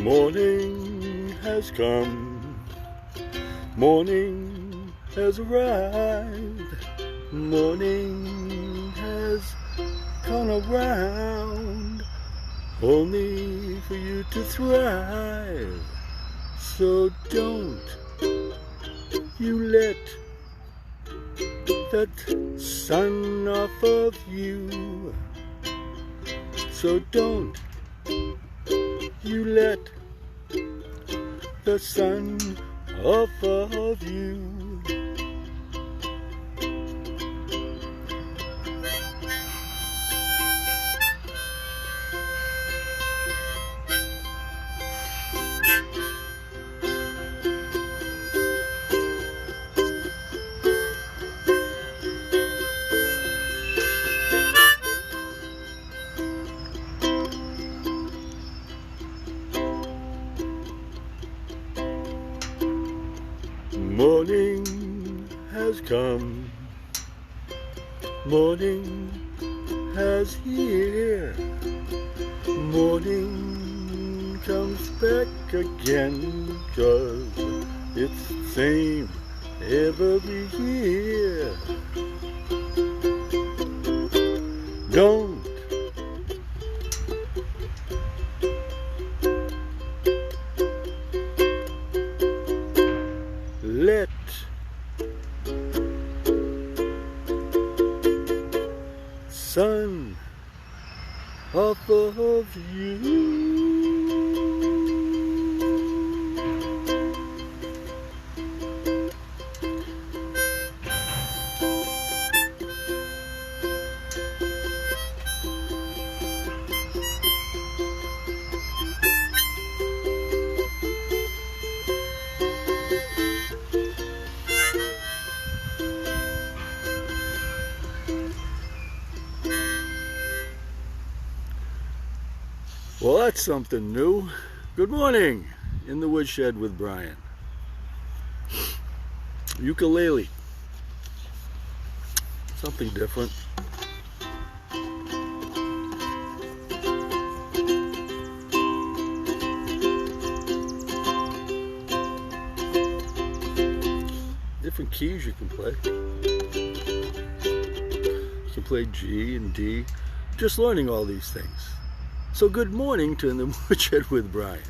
Morning has come, morning has arrived, morning has come around, only for you to thrive. So don't you let that sun off of you. So don't you let the sun off of you. Morning has come, morning has here, morning comes back again, 'cause it's the same every year. Don't let sun off of you. Well, that's something new. Good morning in the woodshed with Brian. Ukulele. Something different. Different keys you can play. You can play G and D. Just learning all these things. So good morning to In the Woodshed with Brian.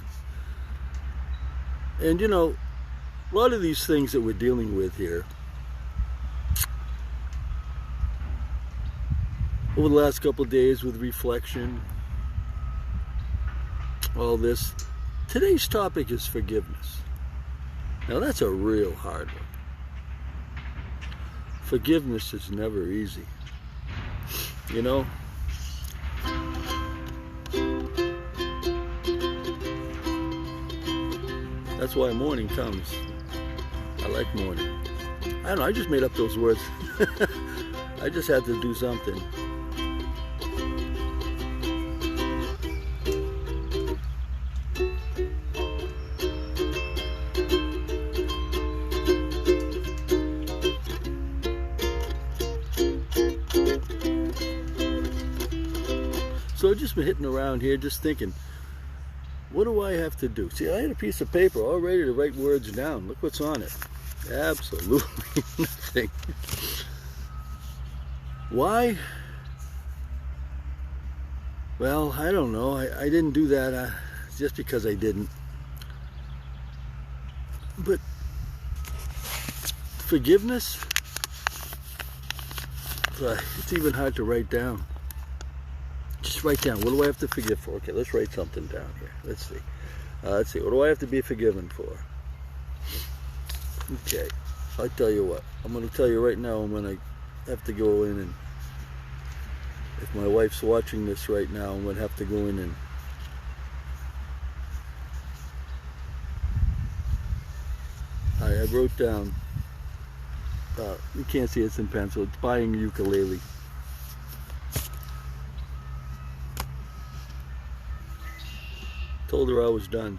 And you know, a lot of these things that we're dealing with here over the last couple of days with reflection, all this, today's topic is forgiveness. Now that's a real hard one. Forgiveness is never easy. You know? That's why morning comes. I like morning. I don't know, I just made up those words. I just had to do something. So I've just been hitting around here, just thinking, what do I have to do? See, I had a piece of paper all ready to write words down. Look what's on it. Absolutely nothing. Why? Well, I don't know. I didn't do that just because I didn't. But forgiveness? It's even hard to write down. Just write down, what do I have to forgive for? Okay, let's write something down here. Let's see, what do I have to be forgiven for? Okay, I'll tell you what. I'm going to tell you right now, I'm going to have to go in and, if my wife's watching this right now, I'm going to have to go in and I wrote down, you can't see it's in pencil, it's buying a ukulele. Told her I was done.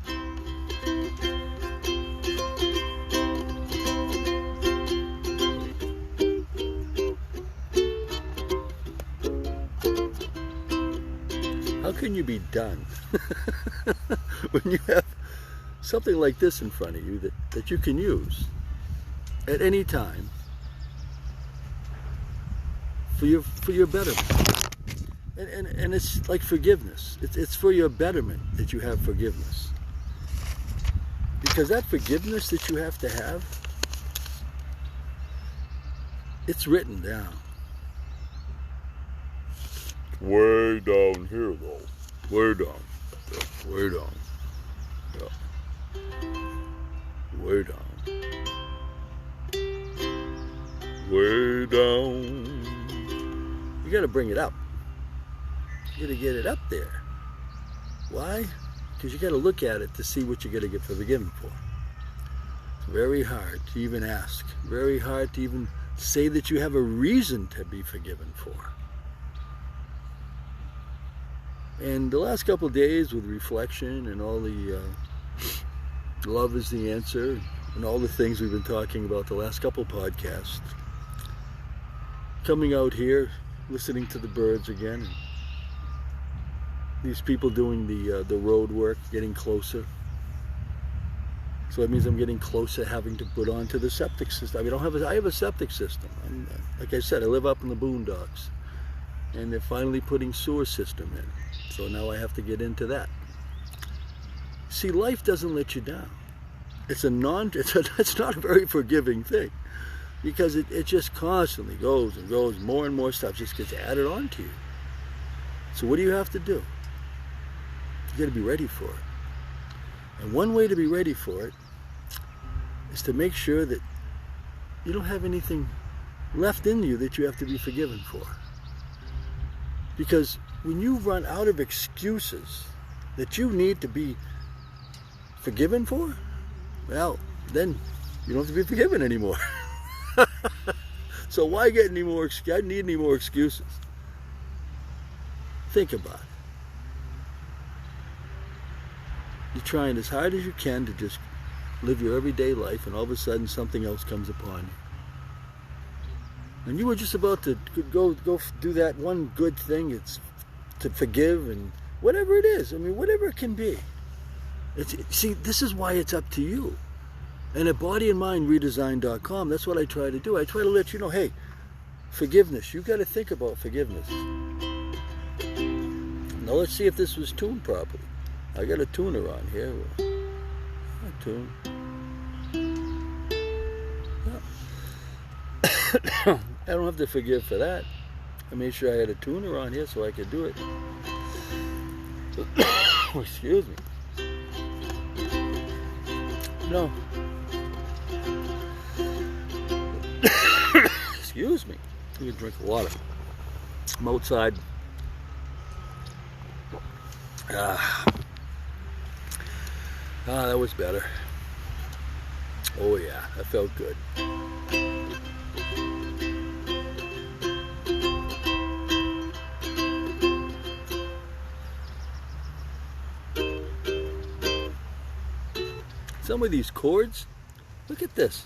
How can you be done? when you have something like this in front of you that you can use at any time for your betterment. And it's like forgiveness. It's for your betterment that you have forgiveness. Because that forgiveness that you have to have, it's written down. Way down here, though. Way down. Yeah, way down. Yeah. Way down. Way down. You got to bring it up. You got to get it up there. Why? Because you got to look at it to see what you're going to get forgiven for. It's very hard to even ask. Very hard to even say that you have a reason to be forgiven for. And the last couple of days with reflection and all the love is the answer and all the things we've been talking about the last couple of podcasts, coming out here, listening to the birds again, and these people doing the road work, getting closer. So that means I'm getting closer, having to put onto the septic system. I have a septic system. Like I said, I live up in the boondocks, and they're finally putting sewer system in. So now I have to get into that. See, life doesn't let you down. It's not a very forgiving thing, because it just constantly goes and goes. More and more stuff just gets added onto you. So what do you have to do? You got to be ready for it. And one way to be ready for it is to make sure that you don't have anything left in you that you have to be forgiven for. Because when you run out of excuses that you need to be forgiven for, well, then you don't have to be forgiven anymore. So why get any more? I need any more excuses? Think about it. You're trying as hard as you can to just live your everyday life, and all of a sudden something else comes upon you. And you were just about to go do that one good thing. It's to forgive, and whatever it is. I mean, whatever it can be. See, this is why it's up to you. And at bodyandmindredesign.com, that's what I try to do. I try to let you know, hey, forgiveness. You got to think about forgiveness. Now let's see if this was tuned properly. I got a tuner on here. A tune. Yeah. I don't have to forgive for that. I made sure I had a tuner on here so I could do it. Excuse me. No. Excuse me. I need a drink of water. I'm outside. That was better. Oh yeah, that felt good. Some of these chords, look at this.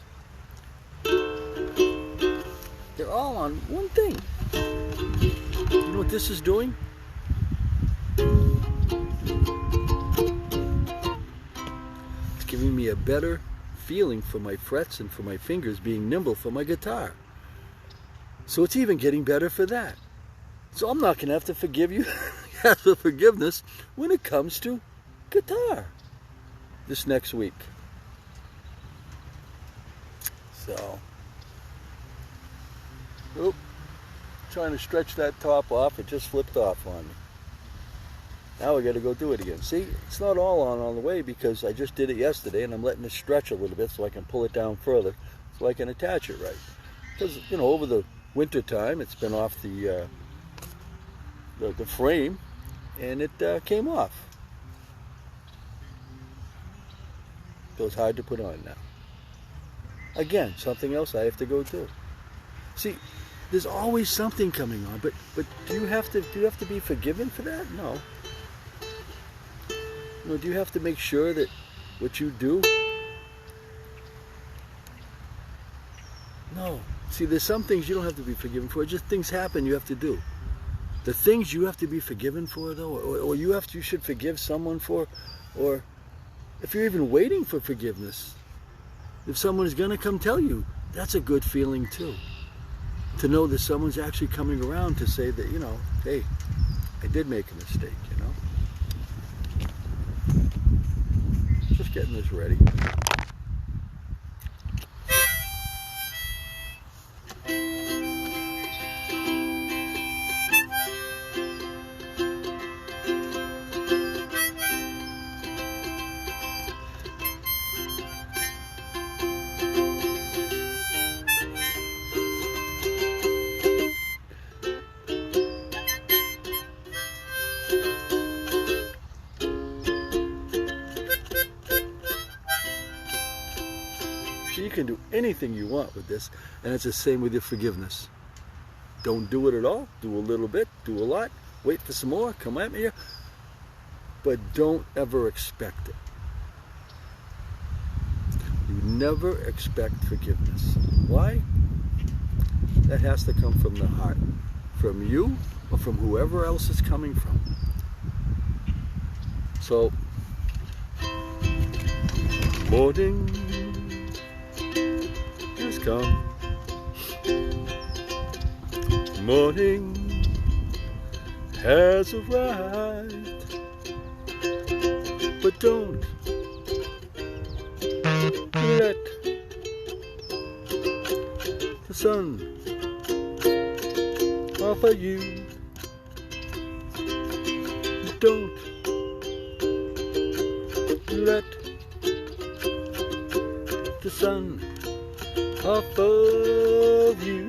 They're all on one thing. You know what this is doing? It's giving me a better feeling for my frets and for my fingers being nimble for my guitar. So it's even getting better for that. So I'm not going to have to forgive you, ask for forgiveness when it comes to guitar this next week. So, trying to stretch that top off, it just flipped off on me. Now we got to go do it again. See, it's not all on the way because I just did it yesterday, and I'm letting it stretch a little bit so I can pull it down further so I can attach it right. Because, you know, over the winter time, it's been off the frame, and it came off. So it's hard to put on now. Again, something else I have to go do. See, there's always something coming on, but do you have to be forgiven for that? No. No, do you have to make sure that what you do? No. See, there's some things you don't have to be forgiven for. Just things happen you have to do. The things you have to be forgiven for, though, or you should forgive someone for, or if you're even waiting for forgiveness, if someone is going to come tell you, that's a good feeling too. To know that someone's actually coming around to say that, hey, I did make a mistake, Just getting this ready. You can do anything you want with this, and it's the same with your forgiveness. Don't do it at all. Do a little bit, do a lot, wait for some more, come at me, but don't ever expect it. You never expect forgiveness. Why? That has to come from the heart, from you or from whoever else it's coming from. So, morning has come, morning has arrived, but don't let the sun off of you. Don't let the sun off of you.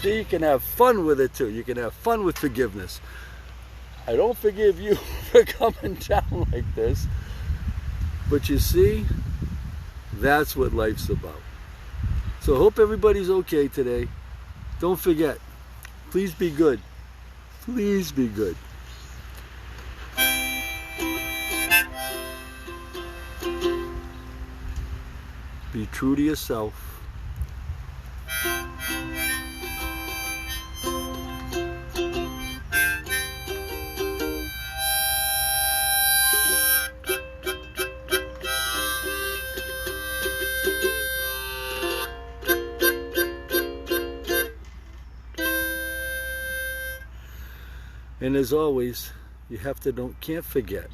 You can have fun with it too. You can have fun with forgiveness. I don't forgive you for coming down like this. But you see, that's what life's about. So I hope everybody's okay today. Don't forget, please be good. Please be good. Be true to yourself. And as always, you can't forget.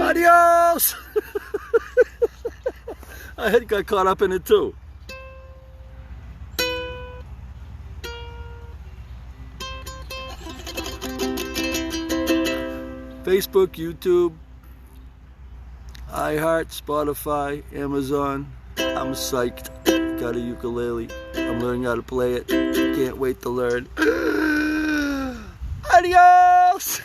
Adios! I had got caught up in it too. Facebook, YouTube, iHeart, Spotify, Amazon. I'm psyched. Got a ukulele. I'm learning how to play it. Can't wait to learn. Adios!